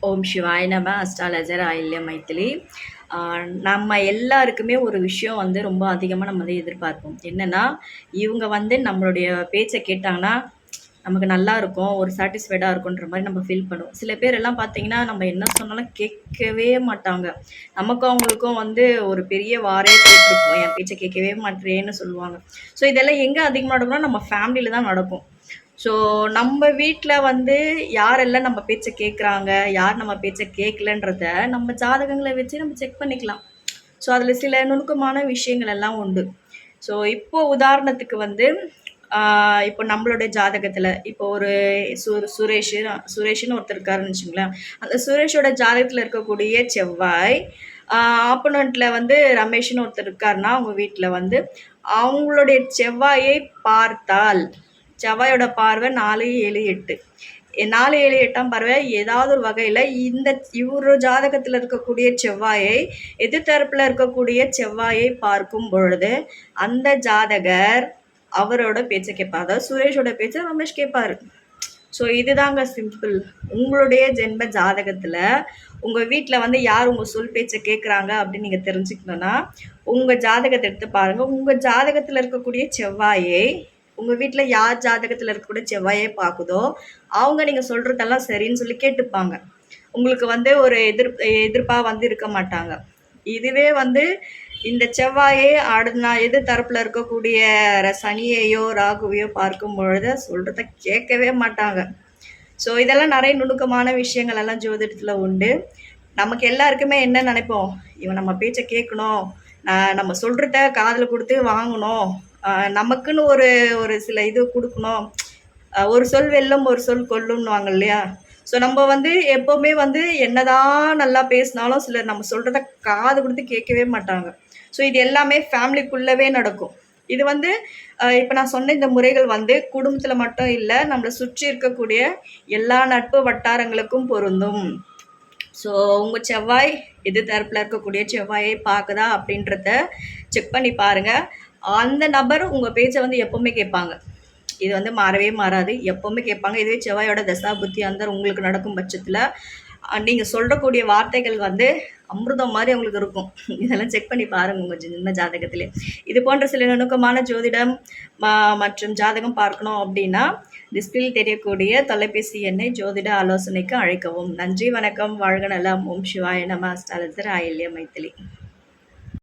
ஓம் சிவாய நம. அஸ்ட்ராலஜர் ஆயில்ய மைத்திலி. நம்ம எல்லாருக்குமே ஒரு விஷயம் வந்து ரொம்ப அதிகமாக நம்ம வந்து எதிர்பார்ப்போம். என்னென்னா, இவங்க வந்து நம்மளுடைய பேச்சை கேட்டாங்கன்னா நமக்கு நல்லா இருக்கும், ஒரு சாட்டிஸ்ஃபைடாக இருக்குன்ற மாதிரி நம்ம ஃபீல் பண்ணுவோம். சில பேர் எல்லாம் பார்த்தீங்கன்னா நம்ம என்ன சொன்னாலும் கேட்கவே மாட்டாங்க. நமக்கும் அவங்களுக்கும் வந்து ஒரு பெரிய வாரே போயிட்டுருக்கோம், என் பேச்சை கேட்கவே மாட்டேறேன்னு சொல்லுவாங்க. ஸோ இதெல்லாம் எங்கே அதிகமாக நடக்கும்னா நம்ம ஃபேமிலியில் தான் நடக்கும். ஸோ நம்ம வீட்டில் வந்து யாரெல்லாம் நம்ம பேச்சை கேட்குறாங்க, யார் நம்ம பேச்சை கேட்கலன்றத நம்ம ஜாதகங்களை வச்சு நம்ம செக் பண்ணிக்கலாம். ஸோ அதில் சில நுணுக்கமான விஷயங்கள் எல்லாம் உண்டு. ஸோ இப்போ உதாரணத்துக்கு வந்து இப்போ நம்மளுடைய ஜாதகத்தில் இப்போ ஒரு சுரேஷ்னு ஒருத்தர் இருக்காருன்னு வச்சுங்களேன். அந்த சுரேஷோட ஜாதகத்தில் இருக்கக்கூடிய செவ்வாய், ஆப்போனண்ட்டில் வந்து ரமேஷ்னு ஒருத்தர் இருக்காருன்னா அவங்க வீட்டில் வந்து அவங்களுடைய செவ்வாயை பார்த்தால், செவ்வாயோட பார்வை 4, 7, 8, 4, 7, 8ஆம் பார்வை ஏதாவது ஒரு வகையில் இவரு ஜாதகத்தில் இருக்கக்கூடிய செவ்வாயை எதிர்த்தரப்பில் இருக்கக்கூடிய செவ்வாயை பார்க்கும் பொழுது அந்த ஜாதகர் அவரோட பேச்சை கேட்பார். அதாவது சுரேஷோட பேச்சை ரமேஷ் கேட்பாரு. ஸோ இதுதாங்க சிம்பிள். உங்களுடைய ஜென்ம ஜாதகத்தில் உங்கள் வீட்டில் வந்து யார் உங்கள் சொல் பேச்சை கேட்குறாங்க அப்படின்னு நீங்கள் தெரிஞ்சுக்கணுன்னா உங்கள் ஜாதகத்தை எடுத்து பாருங்கள். உங்கள் ஜாதகத்தில் இருக்கக்கூடிய செவ்வாயை உங்கள் வீட்டில் யார் ஜாதகத்தில் இருக்கக்கூடிய செவ்வாயை பார்க்குதோ அவங்க நீங்கள் சொல்கிறதெல்லாம் சரின்னு சொல்லி கேட்டுப்பாங்க. உங்களுக்கு வந்து ஒரு எதிர்ப்பாக வந்து இருக்க மாட்டாங்க. இதுவே வந்து இந்த செவ்வாயை நான் எது தரப்பில் இருக்கக்கூடிய சனியையோ ராகுவையோ பார்க்கும் பொழுது சொல்கிறத கேட்கவே மாட்டாங்க. ஸோ இதெல்லாம் நிறைய நுணுக்கமான விஷயங்கள் எல்லாம் ஜோதிடத்தில் உண்டு. நமக்கு எல்லாருக்குமே என்ன நினைப்போம், இவன் நம்ம பேச்சை கேட்கணும், நம்ம சொல்கிறத காதில் கொடுத்து வாங்கணும், நமக்குன்னு ஒரு ஒரு சில இது கொடுக்கணும், ஒரு சொல் வெல்லும் ஒரு சொல் கொல்லும்னுவாங்க இல்லையா. ஸோ நம்ம வந்து எப்போவுமே வந்து என்னதான் நல்லா பேசினாலும் சிலர் நம்ம சொல்கிறத காது கொடுத்து கேட்கவே மாட்டாங்க. ஸோ இது எல்லாமே ஃபேமிலிக்குள்ளவே நடக்கும். இது வந்து இப்போ நான் சொன்ன இந்த முறைகள் வந்து குடும்பத்தில் மட்டும் இல்லை, நம்மளை சுற்றி இருக்கக்கூடிய எல்லா நட்பு வட்டாரங்களுக்கும் பொருந்தும். ஸோ உங்கள் செவ்வாய் எது தரப்பில் இருக்கக்கூடிய செவ்வாயை பார்க்குதா அப்படின்றத செக் பண்ணி பாருங்கள். அந்த நபர் உங்கள் பேச்சை வந்து எப்போவுமே கேட்பாங்க. இது வந்து மாறவே மாறாது, எப்போவுமே கேட்பாங்க. இதுவே செவ்வாயோட தசா புத்தி அந்த உங்களுக்கு நடக்கும் பட்சத்தில் நீங்கள் சொல்லக்கூடிய வார்த்தைகள் வந்து அமிர்தம் மாதிரி உங்களுக்கு இருக்கும். இதெல்லாம் செக் பண்ணி பாருங்கள் உங்கள் ஜென்ம ஜாதகத்திலே. இது போன்ற சில நுணுக்கமான ஜோதிடம் மற்றும் ஜாதகம் பார்க்கணும் அப்படின்னா டிஸ்பிளேயில் தெரியக்கூடிய தொலைபேசி எண்ணை ஜோதிட ஆலோசனைக்கு அழைக்கவும். நன்றி, வணக்கம், வாழ்க நலம். ஓம் சிவாய நம. அஸ்ட்ராலஜர் ஆயில்ய மைத்திலி.